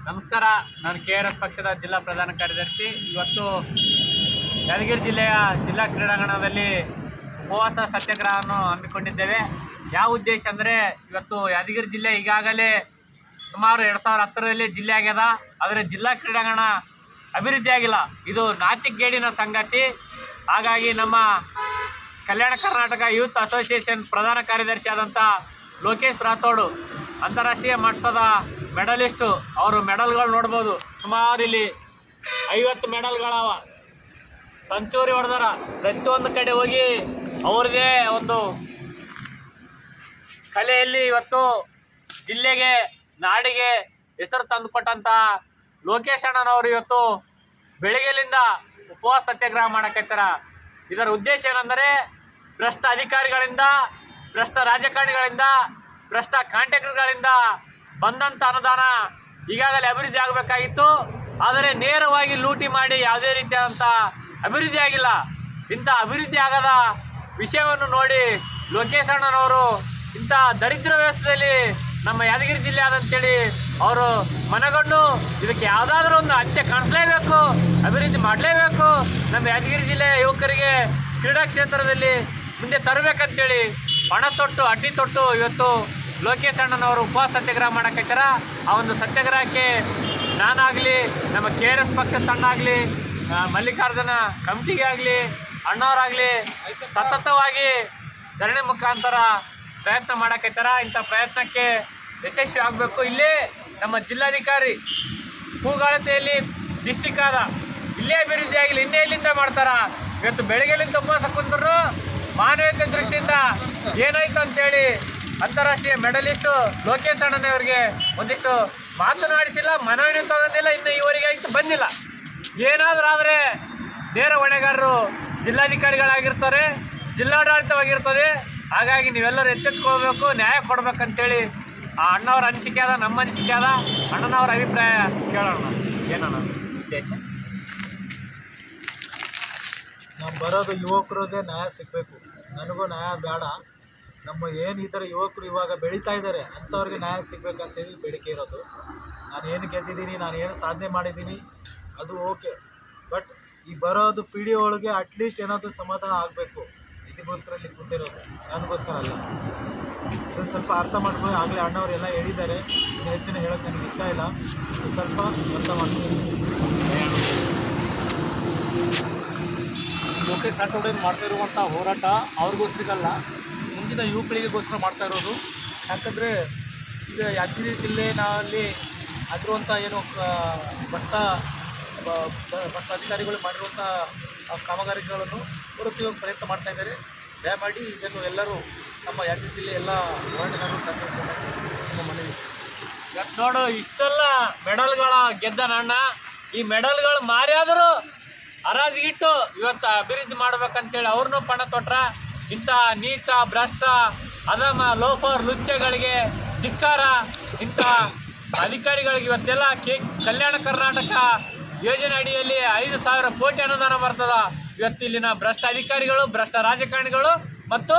ನಮಸ್ಕಾರ. ನಾನು KRS ಪಕ್ಷದ ಜಿಲ್ಲಾ ಪ್ರಧಾನ ಕಾರ್ಯದರ್ಶಿ. ಇವತ್ತು ಯಾದಗಿರಿ ಜಿಲ್ಲೆಯ ಜಿಲ್ಲಾ ಕ್ರೀಡಾಂಗಣದಲ್ಲಿ ಉಪವಾಸ ಸತ್ಯಾಗ್ರಹವನ್ನು ಹಮ್ಮಿಕೊಂಡಿದ್ದೇವೆ. ಯಾವ ಉದ್ದೇಶ ಅಂದರೆ, ಇವತ್ತು ಯಾದಗಿರಿ ಜಿಲ್ಲೆ ಈಗಾಗಲೇ ಸುಮಾರು 2010ರಲ್ಲಿ ಜಿಲ್ಲೆ ಆಗ್ಯದ, ಆದರೆ ಜಿಲ್ಲಾ ಕ್ರೀಡಾಂಗಣ ಅಭಿವೃದ್ಧಿ ಆಗಿಲ್ಲ. ಇದು ನಾಚಿಕೆಗೇಡಿನ ಸಂಗತಿ. ಹಾಗಾಗಿ ನಮ್ಮ ಕಲ್ಯಾಣ ಕರ್ನಾಟಕ ಯೂತ್ ಅಸೋಸಿಯೇಷನ್ ಪ್ರಧಾನ ಕಾರ್ಯದರ್ಶಿ ಆದಂಥ ಲೋಕೇಶ್ ರಾಥೋಡ್ ಅಂತಾರಾಷ್ಟ್ರೀಯ ಮಟ್ಟದ ಮೆಡಲಿಸ್ಟು. ಅವರು ಮೆಡಲ್ಗಳು ನೋಡ್ಬೋದು, ಸುಮಾರು ಇಲ್ಲಿ 50 ಮೆಡಲ್ಗಳವ. ಸೆಂಚುರಿ ಹೊಡೆದಾರ. ಪ್ರತಿಯೊಂದು ಕಡೆ ಹೋಗಿ ಅವ್ರದ್ದೇ ಒಂದು ಕಲೆಯಲ್ಲಿ ಇವತ್ತು ಜಿಲ್ಲೆಗೆ ನಾಡಿಗೆ ಹೆಸರು ತಂದುಕೊಟ್ಟಂಥ ಲೋಕೇಶ್ ಅಣ್ಣನವರು ಇವತ್ತು ಬೆಳಗ್ಗೆಲಿಂದ ಉಪವಾಸ ಸತ್ಯಾಗ್ರಹ ಮಾಡಕತ್ತಾರ. ಇದರ ಉದ್ದೇಶ ಏನೆಂದರೆ, ಭ್ರಷ್ಟ ಅಧಿಕಾರಿಗಳಿಂದ, ಭ್ರಷ್ಟ ರಾಜಕಾರಣಿಗಳಿಂದ, ಭ್ರಷ್ಟ ಕಾಂಟ್ರಾಕ್ಟರ್ಗಳಿಂದ ಬಂದಂಥ ಅನುದಾನ ಈಗಾಗಲೇ ಅಭಿವೃದ್ಧಿ ಆಗಬೇಕಾಗಿತ್ತು. ಆದರೆ ನೇರವಾಗಿ ಲೂಟಿ ಮಾಡಿ ಯಾವುದೇ ರೀತಿಯಾದಂಥ ಅಭಿವೃದ್ಧಿ ಆಗಿಲ್ಲ. ಇಂಥ ಅಭಿವೃದ್ಧಿ ಆಗದ ವಿಷಯವನ್ನು ನೋಡಿ ಲೋಕೇಶ್ ಅಣ್ಣನವರು ಇಂಥ ದರಿದ್ರ ವ್ಯವಸ್ಥೆಯಲ್ಲಿ ನಮ್ಮ ಯಾದಗಿರಿ ಜಿಲ್ಲೆ ಆದಂತೇಳಿ ಅವರು ಮನಗೊಂಡು ಇದಕ್ಕೆ ಯಾವುದಾದ್ರೂ ಒಂದು ಅಂತ್ಯ ಕಾಣಿಸಲೇಬೇಕು, ಅಭಿವೃದ್ಧಿ ಮಾಡಲೇಬೇಕು, ನಮ್ಮ ಯಾದಗಿರಿ ಜಿಲ್ಲೆಯ ಯುವಕರಿಗೆ ಕ್ರೀಡಾ ಕ್ಷೇತ್ರದಲ್ಲಿ ಮುಂದೆ ತರಬೇಕಂತೇಳಿ ಪಣ ತೊಟ್ಟು ಅಡ್ಡಿ ತೊಟ್ಟು ಇವತ್ತು ಲೋಕೇಶ್ ಅಣ್ಣನವರು ಉಪವಾಸ ಸತ್ಯಾಗ್ರಹ ಮಾಡಕತ್ತಾರ. ಆ ಒಂದು ಸತ್ಯಾಗ್ರಹಕ್ಕೆ ನಾನಾಗಲಿ, ನಮ್ಮ KRS ಪಕ್ಷದ ತಂಡ ಆಗಲಿ, ಮಲ್ಲಿಕಾರ್ಜುನ ಕಮಿಟಿಗೆ ಆಗಲಿ, ಅಣ್ಣವರಾಗಲಿ ಸತತವಾಗಿ ಧರಣಿ ಮುಖಾಂತರ ಪ್ರಯತ್ನ ಮಾಡಕತ್ತಾರ. ಇಂಥ ಪ್ರಯತ್ನಕ್ಕೆ ಯಶಸ್ವಿ ಆಗಬೇಕು. ಇಲ್ಲೇ ನಮ್ಮ ಜಿಲ್ಲಾಧಿಕಾರಿ ಕೂಗಾಳತೆಯಲ್ಲಿ ಡಿಸ್ಟಿಕ್ ಆದ, ಇಲ್ಲೇ ಅಭಿವೃದ್ಧಿ ಆಗಿಲ್ಲ, ಇನ್ನೇ ಇಲ್ಲಿಂದ ಮಾಡ್ತಾರ. ಇವತ್ತು ಬೆಳಗ್ಗೆಲಿಂದ ಉಪವಾಸ ಕುಂತರು ಮಾನವೀಯತೆ ದೃಷ್ಟಿಯಿಂದ ಏನಾಯ್ತು ಅಂತೇಳಿ ಅಂತಾರಾಷ್ಟ್ರೀಯ ಮೆಡಲಿಸ್ಟು ಲೋಕೇಶ್ ಅಣ್ಣನವರಿಗೆ ಒಂದಿಷ್ಟು ಮಾತನಾಡಿಸಿಲ್ಲ, ಮನವಿ ತಗೊಂಡಿಲ್ಲ, ಇನ್ನು ಇವರಿಗೆ ಆಯ್ತು ಬಂದಿಲ್ಲ. ಏನಾದರೂ ಆದರೆ ನೇರ ಹೊಣೆಗಾರರು ಜಿಲ್ಲಾಧಿಕಾರಿಗಳಾಗಿರ್ತಾರೆ, ಜಿಲ್ಲಾಡಳಿತವಾಗಿರ್ತದೆ. ಹಾಗಾಗಿ ನೀವೆಲ್ಲರೂ ಎಚ್ಚೆತ್ಕೊಳ್ಬೇಕು, ನ್ಯಾಯ ಕೊಡ್ಬೇಕಂತೇಳಿ ಆ ಅಣ್ಣವ್ರ ಅನಿಸಿಕೆ ಅದ, ನಮ್ಮ ಅನಿಸಿಕೆ ಅದ. ಅಣ್ಣನವ್ರ ಅಭಿಪ್ರಾಯ ಕೇಳೋಣ. ಏನಣ್ಣ ಉದ್ದೇಶ? ನಾವು ಬರೋದು ಯುವಕರಿಗೆ ನ್ಯಾಯ ಸಿಗಬೇಕು. ನನಗೂ ನ್ಯಾಯ ಬೇಡ. ನಮ್ಮ ಏನು ಈ ಥರ ಯುವಕರು ಇವಾಗ ಬೆಳೀತಾ ಇದ್ದಾರೆ ಅಂಥವ್ರಿಗೆ ನ್ಯಾಯ ಸಿಗಬೇಕಂತೇಳಿ ಬೇಡಿಕೆ ಇರೋದು. ನಾನು ಏನು ಗೆದ್ದಿದ್ದೀನಿ, ನಾನು ಏನು ಸಾಧನೆ ಮಾಡಿದ್ದೀನಿ ಅದು ಓಕೆ, ಬಟ್ ಈ ಬರೋದು ಪೀಳಿ ಒಳಗೆ ಅಟ್ಲೀಸ್ಟ್ ಏನಾದರೂ ಸಮಾಧಾನ ಆಗಬೇಕು. ಇದಕ್ಕೋಸ್ಕರ ಇಲ್ಲಿ ಕೂತಿರೋದು, ನನಗೋಸ್ಕರ ಅಲ್ಲ. ಇದನ್ನು ಸ್ವಲ್ಪ ಅರ್ಥ ಮಾಡ್ಕೊಳ್ಳಿ. ಆಗಲೇ ಅಣ್ಣವ್ರು ಎಲ್ಲ ಹೇಳಿದ್ದಾರೆ, ಇನ್ನು ಹೆಚ್ಚಿನ ಹೇಳೋಕ್ಕೆ ನನಗೆ ಇಷ್ಟ ಇಲ್ಲ. ಸ್ವಲ್ಪ ಅರ್ಥ ಮಾಡ್ತೀನಿ. ಲೋಕೇಶ್ ರಾಥೋಡ್ ಮಾಡ್ತಾ ಇರುವಂಥ ಹೋರಾಟ ಅವ್ರಿಗೋಸ್ಕರಲ್ಲ, ಮುಂದಿನ ಯುವಕರಿಗೋಸ್ಕರ ಮಾಡ್ತಾ ಇರೋದು. ಯಾಕಂದರೆ ಈಗ ಯಾದಗಿರಿ ಜಿಲ್ಲೆಯಲ್ಲಿ ಆಗಿರುವಂಥ ಏನು ಭ್ರಷ್ಟ ಅಧಿಕಾರಿಗಳು ಮಾಡಿರುವಂಥ ಕಾಮಗಾರಿಗಳನ್ನು ಹೊರತೆಯುವ ಪ್ರಯತ್ನ ಮಾಡ್ತಾ ಇದ್ದಾರೆ. ದಯಮಾಡಿ ಇದನ್ನು ಎಲ್ಲರೂ ನಮ್ಮ ಯಾದಗಿರಿ ಜಿಲ್ಲೆ ಎಲ್ಲ ಹೋರಾಟಗಾರರು ಸಹಕರಿಸಬೇಕು ನಮ್ಮ ಮನವಿ. ಇವತ್ತು ನೋಡು, ಇಷ್ಟೆಲ್ಲ ಮೆಡಲ್ಗಳ ಗೆದ್ದ ಅಣ್ಣ, ಈ ಮೆಡಲ್ಗಳು ಮಾರ್ಯಾದರೂ ಹರಾಜಿಗಿಟ್ಟು ಇವತ್ತು ಅಭಿವೃದ್ಧಿ ಮಾಡ್ಬೇಕಂತೇಳಿ ಅವ್ರನ್ನೂ ಪಣ ತೊಟ್ರ. ಇಂಥ ನೀಚ, ಭ್ರಷ್ಟ, ಅಧಮ, ಲೋಫರ್, ಲುಚ್ಚೆಗಳಿಗೆ ಧಿಕ್ಕಾರ. ಇಂಥ ಅಧಿಕಾರಿಗಳಿಗೆ ಇವತ್ತೆಲ್ಲ ಕಲ್ಯಾಣ ಕರ್ನಾಟಕ ಯೋಜನೆ ಅಡಿಯಲ್ಲಿ 5,000 ಕೋಟಿ ಅನುದಾನ ಬರ್ತದ. ಇವತ್ತು ಇಲ್ಲಿನ ಭ್ರಷ್ಟ ಅಧಿಕಾರಿಗಳು, ಭ್ರಷ್ಟ ರಾಜಕಾರಣಿಗಳು ಮತ್ತು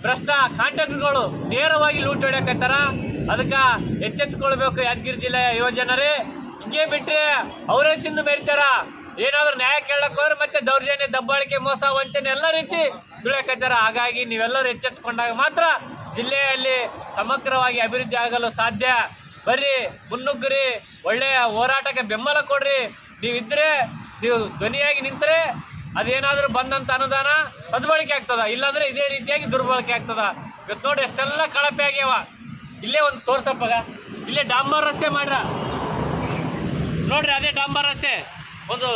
ಭ್ರಷ್ಟ ಕಾಂಟ್ರಾಕ್ಟರ್ಗಳು ನೇರವಾಗಿ ಲೂಟಿ ಹೊಡ್ಯಾಕತ್ತಾರ. ಅದಕ್ಕೆ ಎಚ್ಚೆತ್ತುಕೊಳ್ಬೇಕು ಯಾದಗಿರಿ ಜಿಲ್ಲೆಯ ಯುವಜನರೇ. ಹಿಂಗೆ ಬಿಟ್ಟರೆ ಅವರೇ ತಿಂದು ಮೆರಿತಾರ. ಏನಾದರೂ ನ್ಯಾಯ ಕೇಳಕ್ಕೆ ಹೋದ್ರೆ ಮತ್ತೆ ದೌರ್ಜನ್ಯ, ದಬ್ಬಾಳಿಕೆ, ಮೋಸ, ವಂಚನೆ ಎಲ್ಲ ರೀತಿ ತುಳಿಯಕತ್ತಾರ. ಹಾಗಾಗಿ ನೀವೆಲ್ಲರೂ ಎಚ್ಚೆತ್ತುಕೊಂಡಾಗ ಮಾತ್ರ ಜಿಲ್ಲೆಯಲ್ಲಿ ಸಮಗ್ರವಾಗಿ ಅಭಿವೃದ್ಧಿ ಆಗಲು ಸಾಧ್ಯ. ಬರ್ರಿ, ಮುನ್ನುಗ್ಗ್ರಿ, ಒಳ್ಳೆಯ ಹೋರಾಟಕ್ಕೆ ಬೆಂಬಲ ಕೊಡ್ರಿ. ನೀವಿದ್ದರೆ, ನೀವು ಧ್ವನಿಯಾಗಿ ನಿಂತರೆ ಅದೇನಾದರೂ ಬಂದಂಥ ಅನುದಾನ ಸದ್ಬಳಕೆ ಆಗ್ತದ, ಇಲ್ಲಾಂದರೆ ಇದೇ ರೀತಿಯಾಗಿ ದುರ್ಬಳಕೆ ಆಗ್ತದ. ಇವತ್ತು ನೋಡಿ ಎಷ್ಟೆಲ್ಲ ಕಳಪೆ ಆಗ್ಯಾವ. ಇಲ್ಲೇ ಒಂದು ತೋರ್ಸಪ್ಪಾಗ, ಇಲ್ಲೇ ಡಾಂಬರ್ ರಸ್ತೆ ಮಾಡ್ರ ನೋಡ್ರಿ, ಅದೇ ಡಾಂಬರ್ ರಸ್ತೆ. ಒಂದು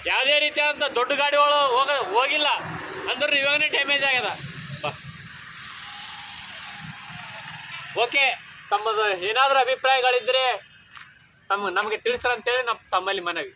ಯಾವುದೇ ರೀತಿಯಾದಂಥ ದೊಡ್ಡ ಗಾಡಿಗಳು ಹೋಗಿಲ್ಲ ಅಂದ್ರೆ ಇವಾಗನೇ ಡ್ಯಾಮೇಜ್ ಆಗ್ಯದ. ಓಕೆ, ತಮ್ಮದು ಏನಾದರೂ ಅಭಿಪ್ರಾಯಗಳಿದ್ದರೆ ನಮಗೆ ತಿಳಿಸ್ರಂತೇಳಿ ತಮ್ಮಲ್ಲಿ ಮನವಿ.